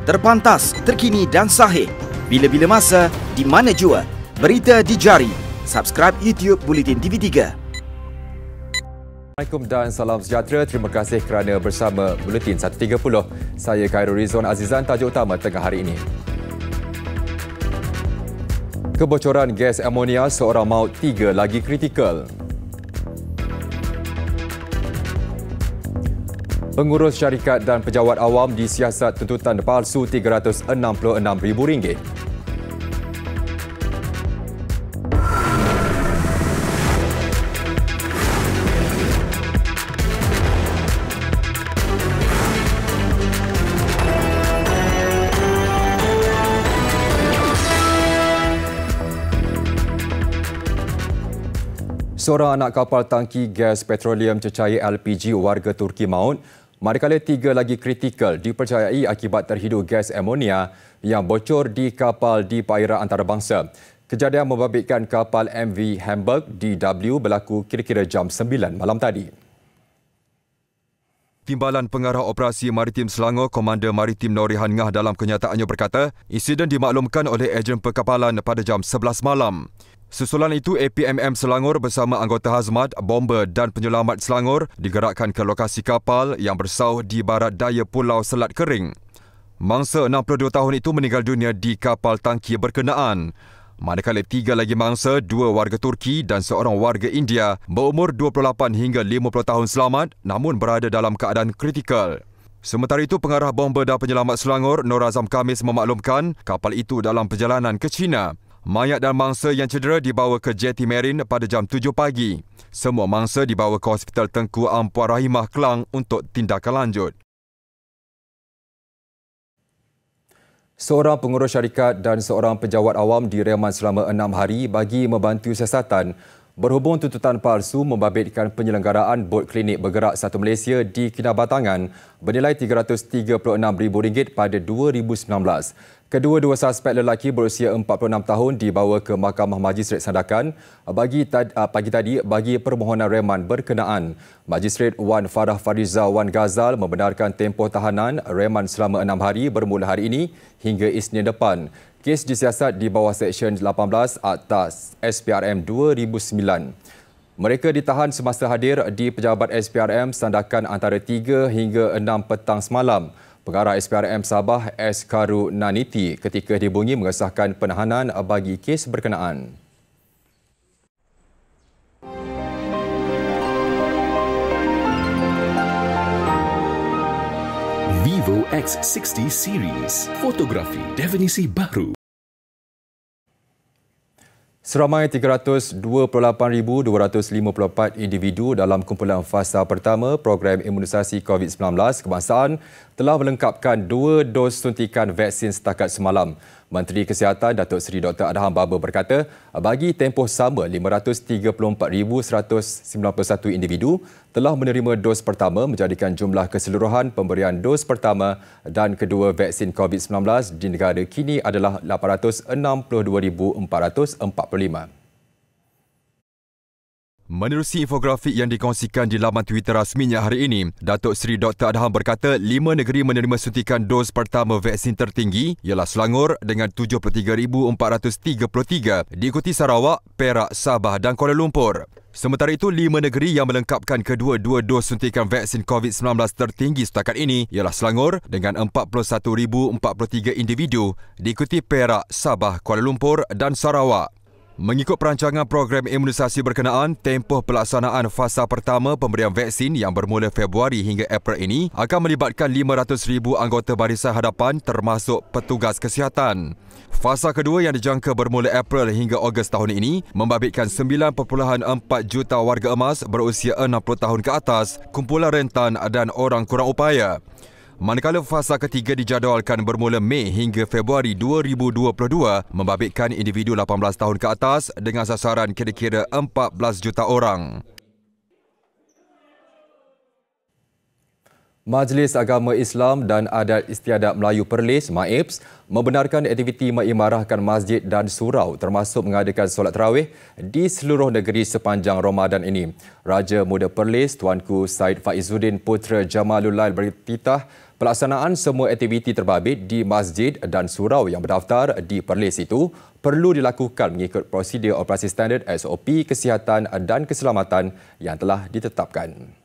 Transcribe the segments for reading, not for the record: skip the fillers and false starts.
Terpantas, terkini dan sahih. Bila-bila masa, di mana jua. Berita di jari. Subscribe YouTube Bulletin TV3. Assalamualaikum dan salam sejahtera. Terima kasih kerana bersama Buletin 1.30. Saya Khairul Rizwan Azizan. Tajuk utama tengah hari ini. Kebocoran gas amonia, seorang maut, 3 lagi kritikal. Pengurus syarikat dan pejabat awam disiasat tuntutan palsu RM366,000. Seorang anak kapal tangki gas petroleum cecair LPG warga Turki maut, manakala 3 lagi kritikal dipercayai akibat terhidu gas amonia yang bocor di kapal di perairan antarabangsa. Kejadian membabitkan kapal MV Hamburg DW berlaku kira-kira jam 9 malam tadi. Timbalan Pengarah Operasi Maritim Selangor, Komander Maritim Norihan Ngah dalam kenyataannya berkata, insiden dimaklumkan oleh ejen perkapalan pada jam 11 malam. Susulan itu, APMM Selangor bersama anggota hazmat, bomber dan penyelamat Selangor digerakkan ke lokasi kapal yang bersauh di barat daya Pulau Selat Kering. Mangsa 62 tahun itu meninggal dunia di kapal tangki berkenaan. Manakala 3 lagi mangsa, 2 warga Turki dan seorang warga India berumur 28 hingga 50 tahun selamat namun berada dalam keadaan kritikal. Sementara itu, Pengarah Bomber dan Penyelamat Selangor, Nur Azam Khamis memaklumkan kapal itu dalam perjalanan ke China. Mayat dan mangsa yang cedera dibawa ke Jetty Marine pada jam 7 pagi. Semua mangsa dibawa ke Hospital Tengku Ampuan Rahimah Kelang untuk tindakan lanjut. Seorang pengurus syarikat dan seorang pejabat awam direman selama 6 hari bagi membantu siasatan berhubung tuntutan palsu membabitkan penyelenggaraan bot klinik bergerak satu Malaysia di Kinabatangan bernilai RM336,000 pada 2019. Kedua-dua suspek lelaki berusia 46 tahun dibawa ke Mahkamah Majistret Sandakan pagi tadi bagi permohonan reman berkenaan. Majistret Wan Farah Fariza Wan Ghazal membenarkan tempoh tahanan reman selama 6 hari bermula hari ini hingga Isnin depan. Kes disiasat di bawah Seksyen 18 Akta SPRM 2009. Mereka ditahan semasa hadir di pejabat SPRM Sandakan antara 3 hingga 6 petang semalam. Pengarah SPRM Sabah S. Karunaniti ketika dihubungi mengesahkan penahanan bagi kes berkenaan. Vivo X60 Series. Fotografi definisi baru. Seramai 328,254 individu dalam kumpulan fasa pertama program imunisasi COVID-19 kebangsaan telah melengkapkan 2 dos suntikan vaksin setakat semalam. Menteri Kesihatan Datuk Seri Dr. Adham Baba berkata, bagi tempoh sama 534,191 individu telah menerima dos pertama menjadikan jumlah keseluruhan pemberian dos pertama dan kedua vaksin COVID-19 di negara kini adalah 862,445. Menerusi infografik yang dikongsikan di laman Twitter rasminya hari ini, Datuk Seri Dr. Adham berkata 5 negeri menerima suntikan dos pertama vaksin tertinggi ialah Selangor dengan 73,433, diikuti Sarawak, Perak, Sabah dan Kuala Lumpur. Sementara itu, 5 negeri yang melengkapkan kedua-dua dos suntikan vaksin COVID-19 tertinggi setakat ini ialah Selangor dengan 41,043 individu, diikuti Perak, Sabah, Kuala Lumpur dan Sarawak. Mengikut perancangan program imunisasi berkenaan, tempoh pelaksanaan fasa pertama pemberian vaksin yang bermula Februari hingga April ini akan melibatkan 500,000 anggota barisan hadapan termasuk petugas kesihatan. Fasa kedua yang dijangka bermula April hingga Ogos tahun ini membabitkan 9.4 juta warga emas berusia 60 tahun ke atas, kumpulan rentan dan orang kurang upaya. Manakala fasa ketiga dijadualkan bermula Mei hingga Februari 2022 membabitkan individu 18 tahun ke atas dengan sasaran kira-kira 14 juta orang. Majlis Agama Islam dan Adat Istiadat Melayu Perlis (MAIPS) membenarkan aktiviti mengimarahkan masjid dan surau termasuk mengadakan solat tarawih di seluruh negeri sepanjang Ramadan ini. Raja Muda Perlis Tuanku Said Faizuddin Putra Jamalulail bertitah pelaksanaan semua aktiviti terbabit di masjid dan surau yang berdaftar di Perlis itu perlu dilakukan mengikut prosedur operasi standard SOP kesihatan dan keselamatan yang telah ditetapkan.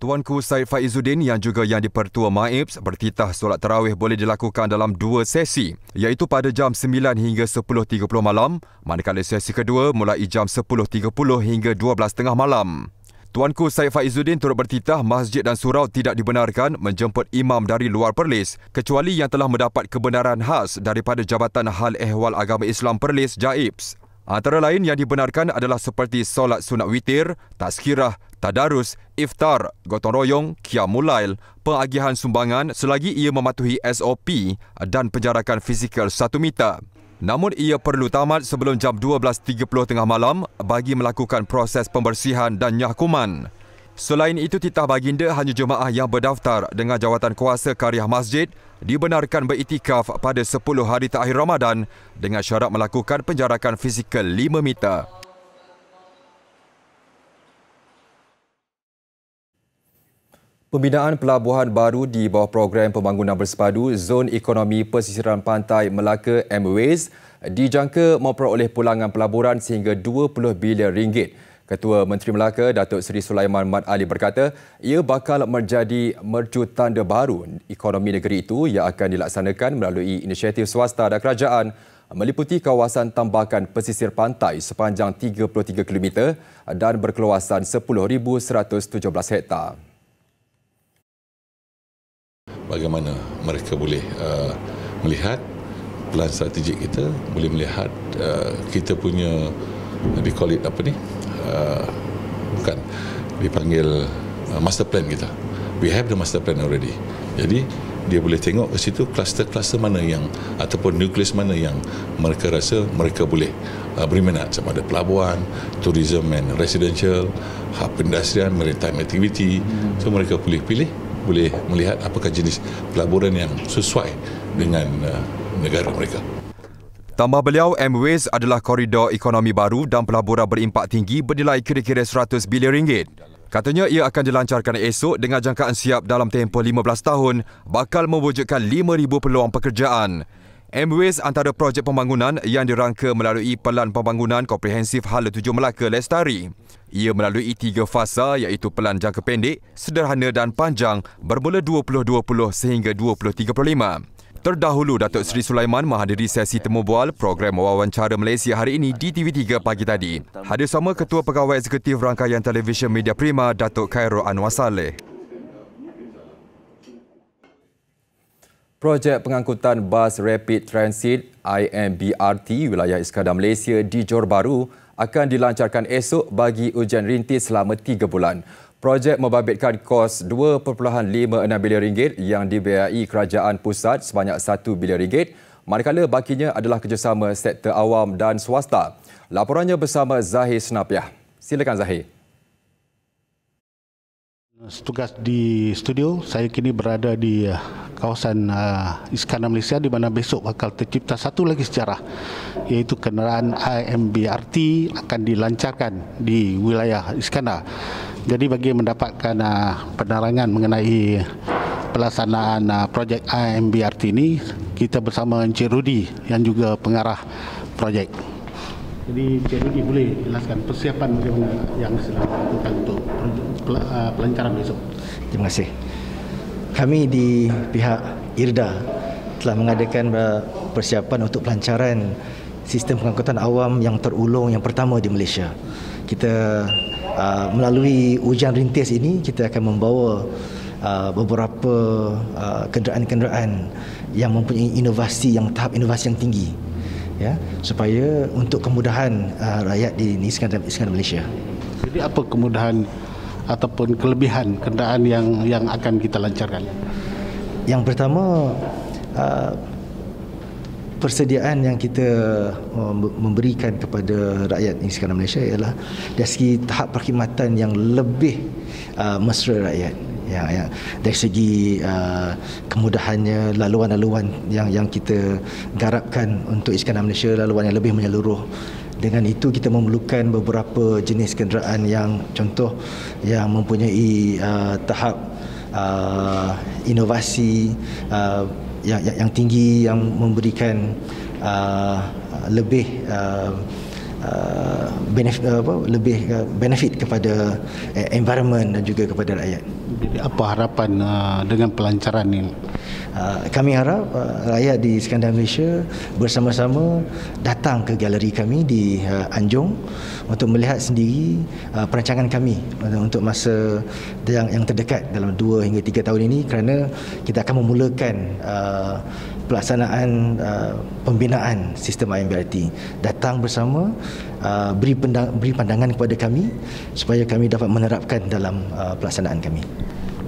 Tuanku Said Faizuddin yang juga yang dipertua MAIPS bertitah solat tarawih boleh dilakukan dalam 2 sesi iaitu pada jam 9 hingga 10.30 malam manakala sesi kedua mulai jam 10.30 hingga 12.30 malam. Tuanku Said Faizuddin turut bertitah masjid dan surau tidak dibenarkan menjemput imam dari luar Perlis kecuali yang telah mendapat kebenaran khas daripada Jabatan Hal Ehwal Agama Islam Perlis JAIPS. Antara lain yang dibenarkan adalah seperti solat sunat witir, tazkirah, tadarus, iftar, gotong royong, qiyamul lail, pengagihan sumbangan selagi ia mematuhi SOP dan penjarakan fizikal 1 meter. Namun ia perlu tamat sebelum jam 12.30 tengah malam bagi melakukan proses pembersihan dan nyahkuman. Selain itu, titah baginda hanya jemaah yang berdaftar dengan jawatan kuasa Kariah Masjid dibenarkan beriktikaf pada 10 hari terakhir Ramadan dengan syarat melakukan penjarakan fizikal 5 meter. Pembinaan pelabuhan baru di bawah program pembangunan bersepadu Zon Ekonomi Pesisiran Pantai Melaka MWAYS dijangka memperoleh pulangan pelaburan sehingga 20 bilion ringgit. Ketua Menteri Melaka Datuk Seri Sulaiman Mat Ali berkata ia bakal menjadi mercu tanda baru ekonomi negeri itu yang akan dilaksanakan melalui inisiatif swasta dan kerajaan meliputi kawasan tambakan pesisir pantai sepanjang 33 km dan berkeluasan 10,117 hektar. Bagaimana mereka boleh melihat pelan strategik kita, boleh melihat kita punya we call it apa ni? Bukan dipanggil master plan kita. We have the master plan already. Jadi dia boleh tengok ke situ kluster-kluster mana yang ataupun nukleus mana yang mereka rasa mereka boleh beri minat, sama ada pelabuhan, tourism and residential, perindustrian, maritime activity. So mereka boleh pilih, boleh melihat apakah jenis pelaburan yang sesuai dengan negara mereka. Tambah beliau, MWAYS adalah koridor ekonomi baru dan pelaburan berimpak tinggi bernilai kira-kira 100 bilion ringgit. Katanya ia akan dilancarkan esok dengan jangkaan siap dalam tempoh 15 tahun bakal mewujudkan 5,000 peluang pekerjaan. MWAYS antara projek pembangunan yang dirangka melalui Pelan Pembangunan Komprehensif Hala 7 Melaka Lestari. Ia melalui 3 fasa iaitu pelan jangka pendek, sederhana dan panjang bermula 2020 sehingga 2035. Terdahulu, Datuk Seri Sulaiman menghadiri sesi temu bual program wawancara Malaysia hari ini di TV3 pagi tadi. Hadir sama Ketua Pegawai Eksekutif Rangkaian Televisyen Media Prima, Datuk Khairul Anwar Saleh. Projek pengangkutan bas Rapid Transit IMBRT wilayah Iskandar Malaysia di Johor Bahru akan dilancarkan esok bagi ujian rintis selama 3 bulan. Projek membabitkan kos 2.56 bilion ringgit yang dibiayai kerajaan pusat sebanyak 1 bilion ringgit, manakala bakinya adalah kerjasama sektor awam dan swasta. Laporannya bersama Zahir Senapiah. Silakan Zahir. Tugas di studio, saya kini berada di kawasan Iskandar Malaysia di mana besok bakal tercipta satu lagi sejarah, iaitu kenderaan IMBRT akan dilancarkan di wilayah Iskandar. Jadi bagi mendapatkan penerangan mengenai pelaksanaan projek IMBRT ini, kita bersama Encik Rudi yang juga pengarah projek. Jadi Encik Rudi boleh jelaskan persiapan bagaimana yang sedang dilakukan untuk pelancaran besok. Terima kasih. Kami di pihak IRDA telah mengadakan persiapan untuk pelancaran sistem pengangkutan awam yang terulung yang pertama di Malaysia. Kita melalui ujian rintis ini, kita akan membawa beberapa kenderaan-kenderaan yang mempunyai inovasi tahap inovasi yang tinggi, ya, supaya untuk kemudahan rakyat di Iskandar Malaysia. Jadi apa kemudahan ataupun kelebihan kenderaan yang akan kita lancarkan? Yang pertama, persediaan yang kita memberikan kepada rakyat Iskandar Malaysia ialah dari segi tahap perkhidmatan yang lebih mesra rakyat. Yang dari segi kemudahannya, laluan-laluan yang kita garapkan untuk Iskandar Malaysia, laluan yang lebih menyeluruh. Dengan itu kita memerlukan beberapa jenis kenderaan yang contoh yang mempunyai tahap inovasi yang tinggi, yang memberikan lebih benefit kepada environment dan juga kepada rakyat. Jadi apa harapan dengan pelancaran ini? Kami harap rakyat di Iskandar Malaysia bersama-sama datang ke galeri kami di Anjung untuk melihat sendiri perancangan kami untuk masa yang terdekat dalam 2 hingga 3 tahun ini, kerana kita akan memulakan pelaksanaan pembinaan sistem IMBRT. Datang bersama, beri pandangan kepada kami supaya kami dapat menerapkan dalam pelaksanaan kami.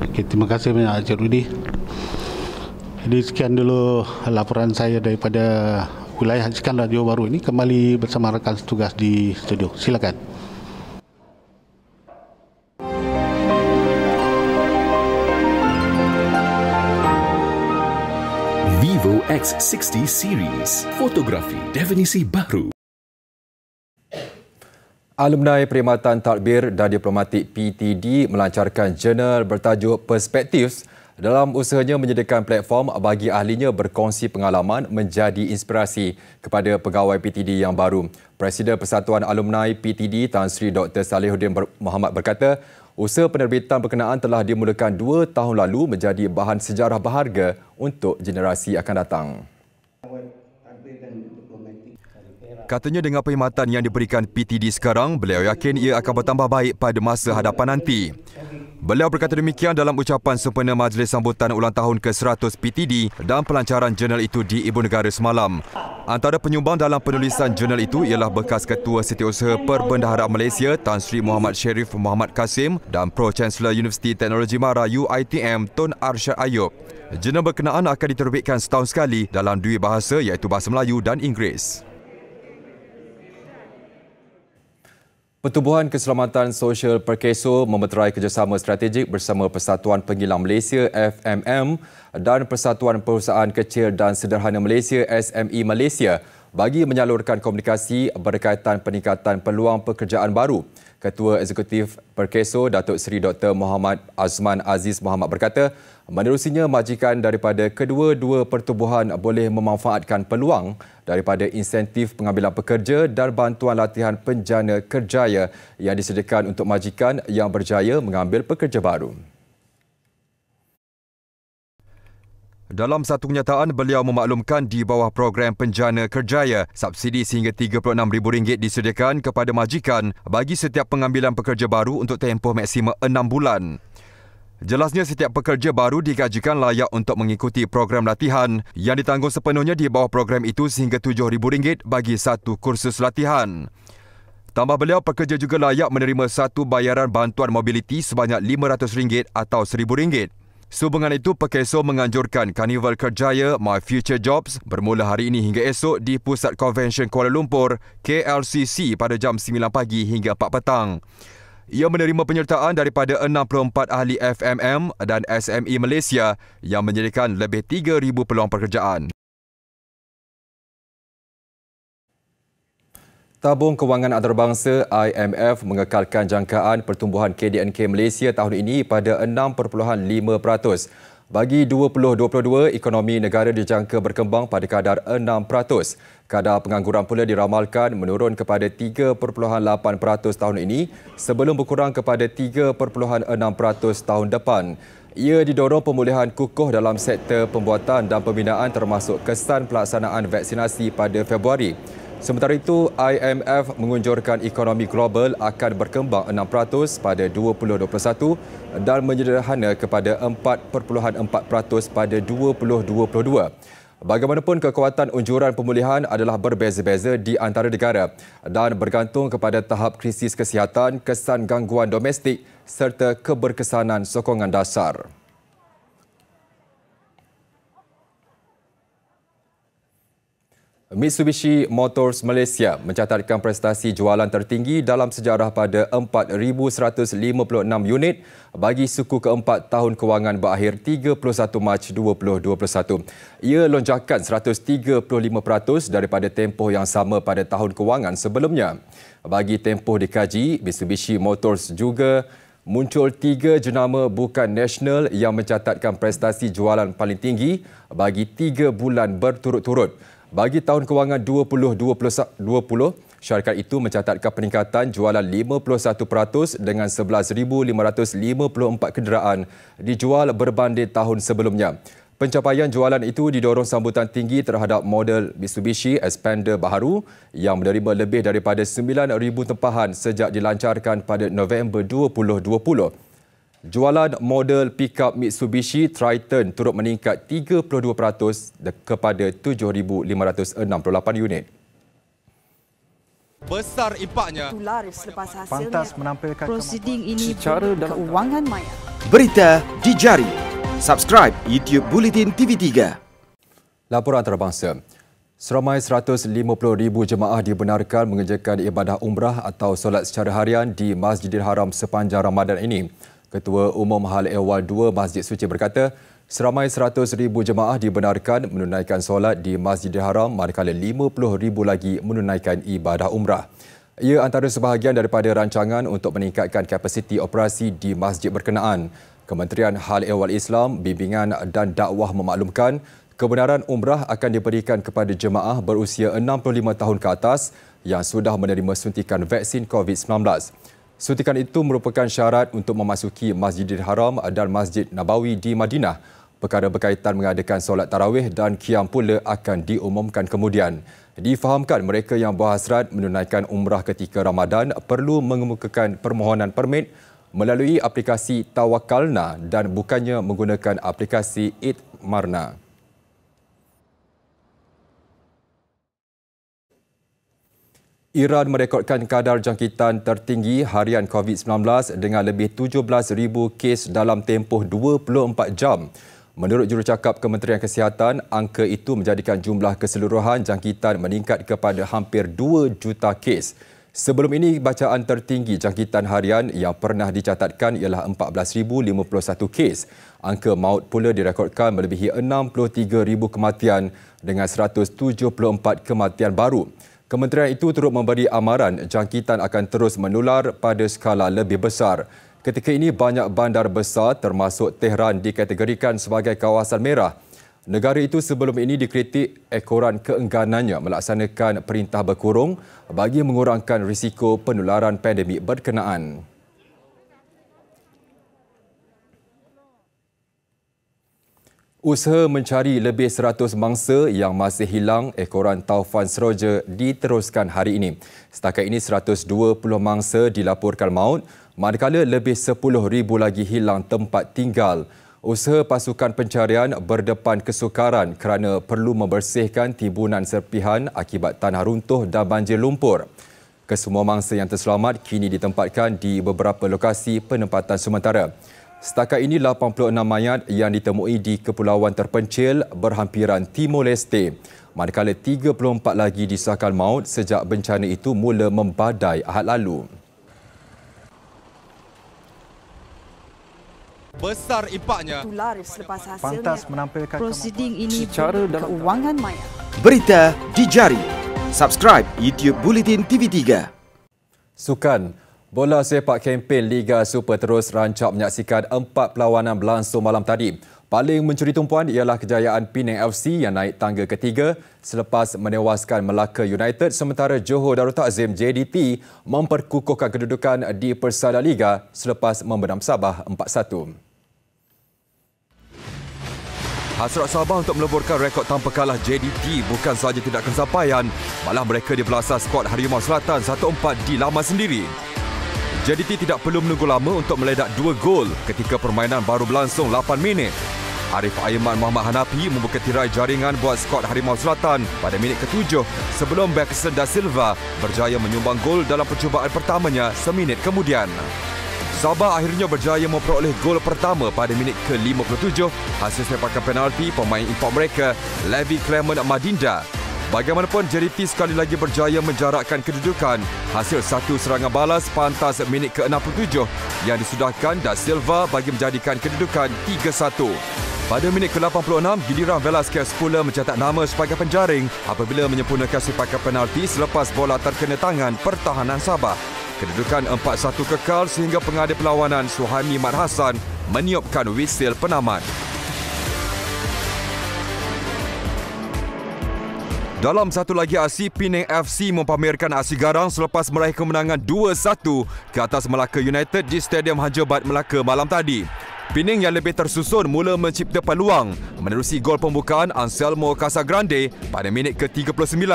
Okay, terima kasih banyak Encik Rudi. Jadi sekian dulu laporan saya daripada wilayah Iskandar Johor Bahru ini. Kembali bersama rakan setugas di studio. Silakan. Vivo X60 Series. Fotografi definisi baru. Alumni Perkhidmatan Tadbir dan Diplomatik PTD melancarkan jurnal bertajuk Perspectives dalam usahanya menyediakan platform bagi ahlinya berkongsi pengalaman menjadi inspirasi kepada pegawai PTD yang baru. Presiden Persatuan Alumni PTD Tan Sri Dr. Salihuddin Muhammad berkata, usaha penerbitan berkenaan telah dimulakan 2 tahun lalu menjadi bahan sejarah berharga untuk generasi akan datang. Katanya dengan perkhidmatan yang diberikan PTD sekarang, beliau yakin ia akan bertambah baik pada masa hadapan nanti. Beliau berkata demikian dalam ucapan sempena majlis sambutan ulang tahun ke-100 PTD dan pelancaran jurnal itu di Ibu Negara semalam. Antara penyumbang dalam penulisan jurnal itu ialah bekas Ketua Setiausaha Perbendaharaan Malaysia Tan Sri Muhammad Sherif Muhammad Kasim dan Pro-Chancellor Universiti Teknologi Mara UiTM Tun Arsyad Ayub. Jurnal berkenaan akan diterbitkan setahun sekali dalam 2 bahasa iaitu Bahasa Melayu dan Inggeris. Pertubuhan Keselamatan Sosial Perkeso memeterai kerjasama strategik bersama Persatuan Pengilang Malaysia FMM dan Persatuan Perusahaan Kecil dan Sederhana Malaysia SME Malaysia bagi menyalurkan komunikasi berkaitan peningkatan peluang pekerjaan baru. Ketua Eksekutif Perkeso Datuk Seri Dr. Muhammad Azman Aziz Muhammad berkata, menerusinya majikan daripada kedua-dua pertubuhan boleh memanfaatkan peluang daripada insentif pengambilan pekerja dan bantuan latihan penjana kerjaya yang disediakan untuk majikan yang berjaya mengambil pekerja baru. Dalam satu kenyataan, beliau memaklumkan di bawah program Penjana Kerjaya, subsidi sehingga RM36,000 disediakan kepada majikan bagi setiap pengambilan pekerja baru untuk tempoh maksimum 6 bulan. Jelasnya setiap pekerja baru digajikan layak untuk mengikuti program latihan yang ditanggung sepenuhnya di bawah program itu sehingga RM7,000 bagi satu kursus latihan. Tambah beliau, pekerja juga layak menerima satu bayaran bantuan mobiliti sebanyak RM500 atau RM1,000. Sehubungan itu, Perkeso menganjurkan Karnival Kerjaya My Future Jobs bermula hari ini hingga esok di Pusat Convention Kuala Lumpur, KLCC pada jam 9 pagi hingga 4 petang. Ia menerima penyertaan daripada 64 ahli FMM dan SME Malaysia yang menyediakan lebih 3,000 peluang pekerjaan. Tabung Kewangan Antarabangsa IMF mengekalkan jangkaan pertumbuhan KDNK Malaysia tahun ini pada 6.5%. Bagi 2022, ekonomi negara dijangka berkembang pada kadar 6%. Kadar pengangguran pula diramalkan menurun kepada 3.8% tahun ini sebelum berkurang kepada 3.6% tahun depan. Ia didorong pemulihan kukuh dalam sektor pembuatan dan pembinaan termasuk kesan pelaksanaan vaksinasi pada Februari. Sementara itu, IMF mengunjurkan ekonomi global akan berkembang 6% pada 2021 dan menyederhana kepada 4.4% pada 2022. Bagaimanapun, kekuatan unjuran pemulihan adalah berbeza-beza di antara negara dan bergantung kepada tahap krisis kesihatan, kesan gangguan domestik serta keberkesanan sokongan dasar. Mitsubishi Motors Malaysia mencatatkan prestasi jualan tertinggi dalam sejarah pada 4,156 unit bagi suku keempat tahun kewangan berakhir 31 Mac 2021. Ia lonjakan 135% daripada tempoh yang sama pada tahun kewangan sebelumnya. Bagi tempoh dikaji, Mitsubishi Motors juga muncul 3 jenama bukan nasional yang mencatatkan prestasi jualan paling tinggi bagi 3 bulan berturut-turut. Bagi tahun kewangan 2020, syarikat itu mencatatkan peningkatan jualan 51% dengan 11,554 kenderaan dijual berbanding tahun sebelumnya. Pencapaian jualan itu didorong sambutan tinggi terhadap model Mitsubishi Xpander baharu yang menerima lebih daripada 9,000 tempahan sejak dilancarkan pada November 2020. Jualan model pickup Mitsubishi Triton turut meningkat 32% kepada 7,568 unit. Besar impaknya. Laris selepas hasilnya. Pantas menampilkan prosiding ini secara keuangan maya. Berita di jari. Subscribe YouTube Bulletin TV3. Laporan antarabangsa. Seramai 150,000 jemaah dibenarkan mengerjakan ibadah umrah atau solat secara harian di Masjidil Haram sepanjang Ramadan ini. Ketua Umum Hal Ehwal 2 Masjid Suci berkata, seramai 100,000 jemaah dibenarkan menunaikan solat di Masjidil Haram manakala 50,000 lagi menunaikan ibadah umrah. Ia antara sebahagian daripada rancangan untuk meningkatkan kapasiti operasi di masjid berkenaan. Kementerian Hal Ehwal Islam, Bimbingan dan Dakwah memaklumkan kebenaran umrah akan diberikan kepada jemaah berusia 65 tahun ke atas yang sudah menerima suntikan vaksin COVID-19. Suntikan itu merupakan syarat untuk memasuki Masjidil Haram dan Masjid Nabawi di Madinah. Perkara berkaitan mengadakan solat tarawih dan qiyam pula akan diumumkan kemudian. Difahamkan mereka yang berhasrat menunaikan umrah ketika Ramadan perlu mengemukakan permohonan permit melalui aplikasi Tawakkalna dan bukannya menggunakan aplikasi Itmarna. Iran merekodkan kadar jangkitan tertinggi harian COVID-19 dengan lebih 17,000 kes dalam tempoh 24 jam. Menurut jurucakap Kementerian Kesihatan, angka itu menjadikan jumlah keseluruhan jangkitan meningkat kepada hampir 2 juta kes. Sebelum ini, bacaan tertinggi jangkitan harian yang pernah dicatatkan ialah 14,051 kes. Angka maut pula direkodkan melebihi 63,000 kematian dengan 174 kematian baru. Kementerian itu turut memberi amaran jangkitan akan terus menular pada skala lebih besar. Ketika ini, banyak bandar besar termasuk Tehran dikategorikan sebagai kawasan merah. Negara itu sebelum ini dikritik ekoran keengganannya melaksanakan perintah berkurung bagi mengurangkan risiko penularan pandemik berkenaan. Usaha mencari lebih 100 mangsa yang masih hilang ekoran taufan Seroja diteruskan hari ini. Setakat ini 120 mangsa dilaporkan maut, manakala lebih 10,000 lagi hilang tempat tinggal. Usaha pasukan pencarian berdepan kesukaran kerana perlu membersihkan timbunan serpihan akibat tanah runtuh dan banjir lumpur. Kesemua mangsa yang terselamat kini ditempatkan di beberapa lokasi penempatan sementara. Setakat ini 86 mayat yang ditemui di kepulauan terpencil berhampiran Timor Leste. Manakala 34 lagi disahkan maut sejak bencana itu mula membadai Ahad lalu. Besar impaknya. Laris selepas hasilnya. pantas menampilkan prosiding ini secara keuangan maya. Berita di jari. Subscribe YouTube Bulletin TV3. Sukan. Bola sepak kempen Liga Super terus rancak menyaksikan 4 perlawanan berlangsung malam tadi. Paling mencuri tumpuan ialah kejayaan Penang FC yang naik tangga ketiga selepas menewaskan Melaka United, sementara Johor Darul Takzim JDT memperkukuhkan kedudukan di Persada Liga selepas membenam Sabah 4-1. Hasrat Sabah untuk meleburkan rekod tanpa kalah JDT bukan sahaja tidak kesampaian, malah mereka dibelasah skuad Harimau Selatan 1-4 di laman sendiri. JDT tidak perlu menunggu lama untuk meledak 2 gol ketika permainan baru berlangsung 8 minit. Arif Aiman Muhammad Hanafi membuka tirai jaringan buat skuad Harimau Selatan pada minit ke-7 sebelum Beckson da Silva berjaya menyumbang gol dalam percubaan pertamanya seminit kemudian. Sabah akhirnya berjaya memperoleh gol pertama pada minit ke-57 hasil sepakan penalti pemain import mereka, Levi Clement Madinda. Bagaimanapun, JDT sekali lagi berjaya menjarakkan kedudukan hasil satu serangan balas pantas minit ke-67 yang disudahkan Da Silva bagi menjadikan kedudukan 3-1. Pada minit ke-86, giliran Velasquez pula mencetak nama sebagai penjaring apabila menyempurnakan sepakan penalti selepas bola terkena tangan pertahanan Sabah. Kedudukan 4-1 kekal sehingga pengadil perlawanan Suhaimi Mat Hassan meniupkan wisil penamat. Dalam satu lagi aksi, Penang FC mempamerkan aksi garang selepas meraih kemenangan 2-1 ke atas Melaka United di Stadium Hajabat Melaka malam tadi. Penang yang lebih tersusun mula mencipta peluang menerusi gol pembukaan Anselmo Casagrande pada minit ke-39.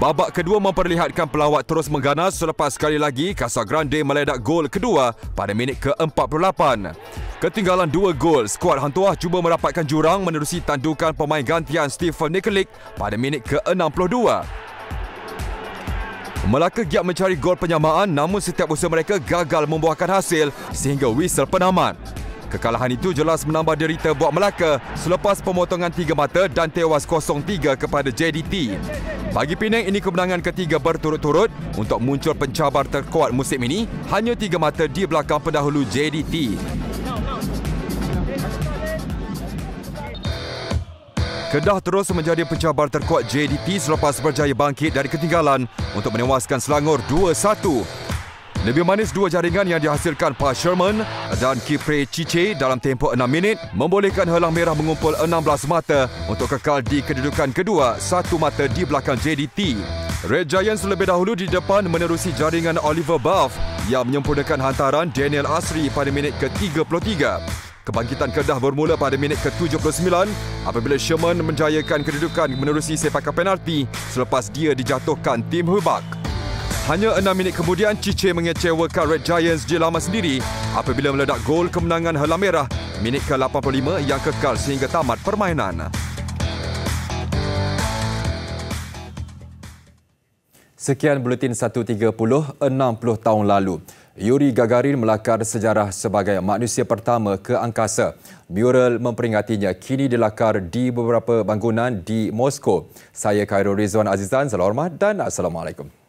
Babak kedua memperlihatkan pelawat terus mengganas selepas sekali lagi Casagrande meledak gol kedua pada minit ke-48. Ketinggalan 2 gol, skuad Hang Tuah cuba merapatkan jurang menerusi tandukan pemain gantian Stephen Nikolic pada minit ke-62. Melaka giat mencari gol penyamaan namun setiap usaha mereka gagal membuahkan hasil sehingga whistle penamat. Kekalahan itu jelas menambah derita buat Melaka selepas pemotongan 3 mata dan tewas 0-3 kepada JDT. Bagi Penang, ini kemenangan ketiga berturut-turut untuk muncul pencabar terkuat musim ini, hanya 3 mata di belakang pendahulu JDT. Kedah terus menjadi pencabar terkuat JDT selepas berjaya bangkit dari ketinggalan untuk menewaskan Selangor 2-1. Lebih manis 2 jaringan yang dihasilkan Pa Sherman dan Kipre Cice dalam tempoh 6 minit membolehkan Helang Merah mengumpul 16 mata untuk kekal di kedudukan kedua, 1 mata di belakang JDT. Red Giants lebih dahulu di depan menerusi jaringan Oliver Buff yang menyempurnakan hantaran Daniel Asri pada minit ke-33. Kebangkitan Kedah bermula pada minit ke-79 apabila Sherman menjayakan kedudukan menerusi sepakan penalti selepas dia dijatuhkan tim Hubak. Hanya 6 minit kemudian, Cice mengecewakan Red Giants di laman sendiri apabila meledak gol kemenangan Helang Merah minit ke-85 yang kekal sehingga tamat permainan. Sekian Buletin 1.30 60 tahun lalu. Yuri Gagarin melakar sejarah sebagai manusia pertama ke angkasa. Mural memperingatinya kini dilakar di beberapa bangunan di Moskow. Saya Khairul Rizwan Azizan, salam hormat dan Assalamualaikum.